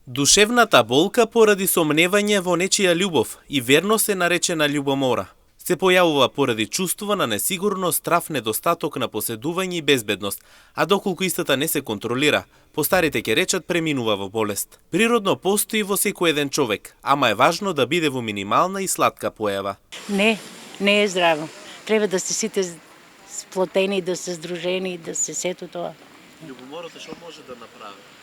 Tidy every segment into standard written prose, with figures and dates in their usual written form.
Душевната болка поради сомневање во нечија љубов и верност е наречена љубомора. Се појавува поради чувствува на несигурност, страв, недостаток на поседување и безбедност, а доколку истата не се контролира, постарите ќе речат преминува во болест. Природно постои во секој еден човек, ама е важно да биде во минимална и сладка појава. Не е здраво. Треба да се сите сплотени, да се здружени, да се сето тоа. Љубомората што може да направи?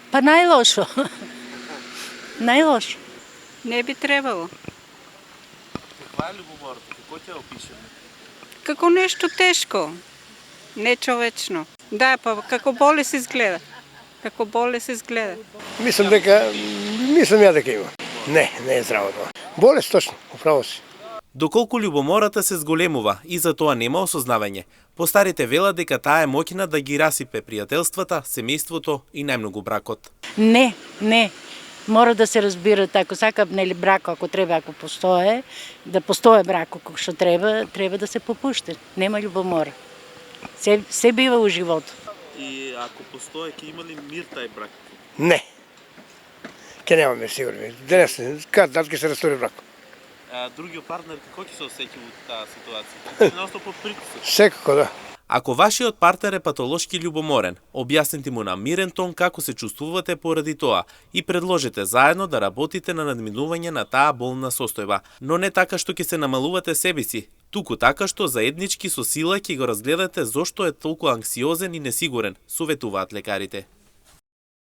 Па најлошо. Најлошо. Не би требало. Каква е љубомората? Како ќе опишеме? Како нешто тешко, нечовечно. Да, па како болест изгледа. Како болест изгледа. Мислам ја дека има. Не е здраво тоа. Болест точно, управо си. Доколку љубомората се зголемува и за тоа нема осознавање, постарите велат дека таа е моќна да ги расипе пријателствата, семејството и најмногу бракот. Не. Мора да се разбира ако сака брак, ако треба, ако постое, да постое брак како што треба да се попушти. Нема љубомора. Се бива у животот. И ако постое, ќе има ли мир тај брак? Не. Ке немаме сигурно. Денес, кад ќе се растори брак. А другиот партнер како ќе се осеќа во таа ситуација? Едноставно под притисок. Секако да. Ако вашиот партнер е патолошки љубоморен, објаснете му на мирен тон како се чувствувате поради тоа и предложете заедно да работите на надминување на таа болна состојба, но не така што ќе се намалувате себеси, туку така што заеднички со сила ќе го разгледате зошто е толку анксиозен и несигурен, советуваат лекарите.